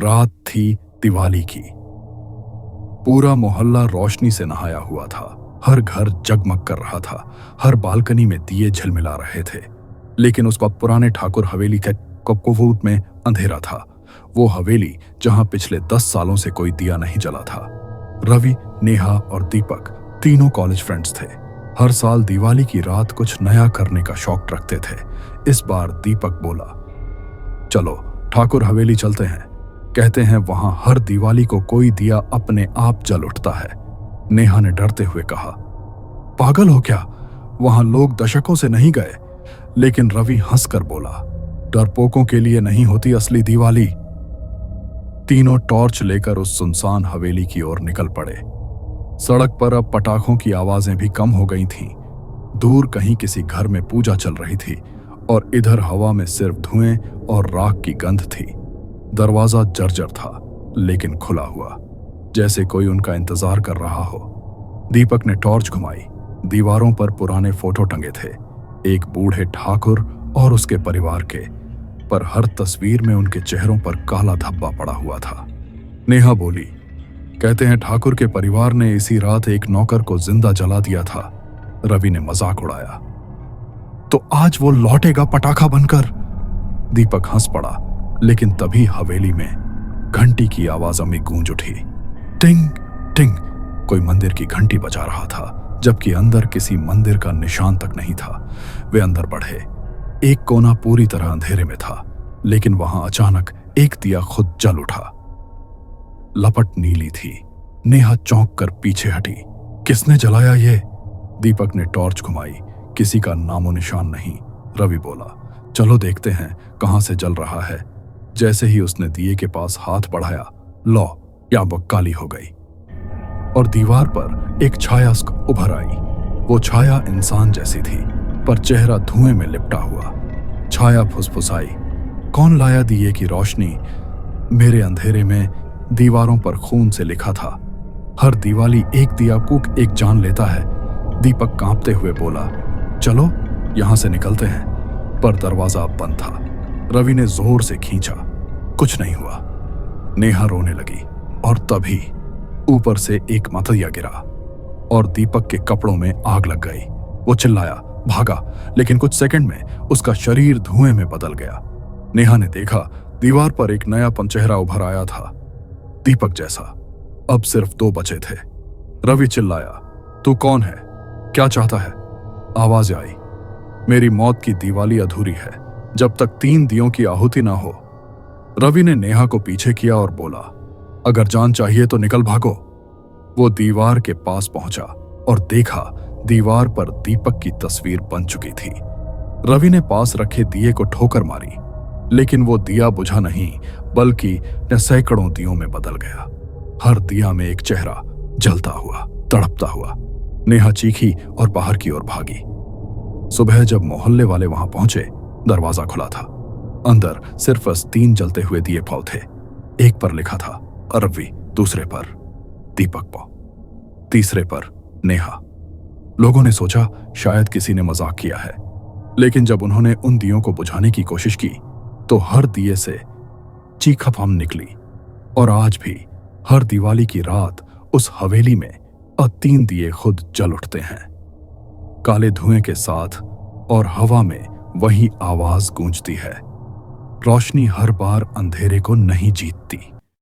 रात थी दिवाली की। पूरा मोहल्ला रोशनी से नहाया हुआ था। हर घर जगमग कर रहा था। हर बालकनी में दिए झिलमिला रहे थे। लेकिन उस वक्त पुराने ठाकुर हवेली के कपकोट में अंधेरा था। वो हवेली जहां पिछले 10 सालों से कोई दिया नहीं जला था। रवि, नेहा और दीपक तीनों कॉलेज फ्रेंड्स थे। हर साल दिवाली की रात कुछ नया करने का शौक रखते थे। इस बार दीपक बोला, चलो ठाकुर हवेली चलते हैं। कहते हैं वहां हर दिवाली को कोई दिया अपने आप जल उठता है। नेहा ने डरते हुए कहा, पागल हो क्या? वहां लोग दशकों से नहीं गए। लेकिन रवि हंसकर बोला, डरपोकों के लिए नहीं होती असली दिवाली। तीनों टॉर्च लेकर उस सुनसान हवेली की ओर निकल पड़े। सड़क पर अब पटाखों की आवाजें भी कम हो गई थीं। दूर कहीं किसी घर में पूजा चल रही थी और इधर हवा में सिर्फ धुएं और राख की गंध थी। दरवाजा जर्जर था, लेकिन खुला हुआ, जैसे कोई उनका इंतजार कर रहा हो। दीपक ने टॉर्च घुमाई। दीवारों पर पुराने फोटो टंगे थे, एक बूढ़े ठाकुर और उसके परिवार के, पर हर तस्वीर में उनके चेहरों पर काला धब्बा पड़ा हुआ था। नेहा बोली, कहते हैं ठाकुर के परिवार ने इसी रात एक नौकर को जिंदा जला दिया था। रवि ने मजाक उड़ाया, तो आज वो लौटेगा पटाखा बनकर। दीपक हंस पड़ा, लेकिन तभी हवेली में घंटी की आवाज अमी गूंज उठी। टिंग टिंग। कोई मंदिर की घंटी बजा रहा था, जबकि अंदर किसी मंदिर का निशान तक नहीं था। वे अंदर बढ़े। एक कोना पूरी तरह अंधेरे में था, लेकिन वहां अचानक एक दिया खुद जल उठा। लपट नीली थी। नेहा चौंक कर पीछे हटी। किसने जलाया ये? दीपक ने टॉर्च घुमाई। किसी का नामो निशान नहीं। रवि बोला, चलो देखते हैं कहां से जल रहा है। जैसे ही उसने दिए के पास हाथ बढ़ाया, लो, या वो काली हो गई और दीवार पर एक छाया उभर आई। वो छाया इंसान जैसी थी, पर चेहरा धुएं में लिपटा हुआ। छाया फुसफुसाई, कौन लाया दिए की रोशनी? मेरे अंधेरे में दीवारों पर खून से लिखा था, हर दिवाली एक दिया कूक एक जान लेता है। दीपक कांपते हुए बोला, चलो यहां से निकलते हैं। पर दरवाजा अब बंद था। रवि ने जोर से खींचा, कुछ नहीं हुआ। नेहा रोने लगी और तभी ऊपर से एक मतैया गिरा और दीपक के कपड़ों में आग लग गई। वो चिल्लाया, भागा, लेकिन कुछ सेकंड में उसका शरीर धुएं में बदल गया। नेहा ने देखा, दीवार पर एक नया चेहरा उभर आया था, दीपक जैसा। अब सिर्फ 2 बचे थे। रवि चिल्लाया, तू कौन है? क्या चाहता है? आवाज आई, मेरी मौत की दिवाली अधूरी है जब तक 3 दियों की आहुति ना हो। रवि ने नेहा को पीछे किया और बोला, अगर जान चाहिए तो निकल भागो। वो दीवार के पास पहुंचा और देखा दीवार पर दीपक की तस्वीर बन चुकी थी। रवि ने पास रखे दिए को ठोकर मारी, लेकिन वो दिया बुझा नहीं, बल्कि न सैकड़ों दियों में बदल गया। हर दिया में एक चेहरा जलता हुआ, तड़पता हुआ। नेहा चीखी और बाहर की ओर भागी। सुबह जब मोहल्ले वाले वहां पहुंचे, दरवाजा खुला था। अंदर सिर्फ 3 जलते हुए दिए पाव थे। एक पर लिखा था रवि, दूसरे पर दीपक पाव, तीसरे पर नेहा। लोगों ने सोचा शायद किसी ने मजाक किया है, लेकिन जब उन्होंने उन दियों को बुझाने की कोशिश की तो हर दिए से चीखफम निकली। और आज भी हर दिवाली की रात उस हवेली में 3 दिए खुद जल उठते हैं, काले धुएं के साथ, और हवा में वही आवाज गूंजती है, रोशनी हर बार अंधेरे को नहीं जीतती।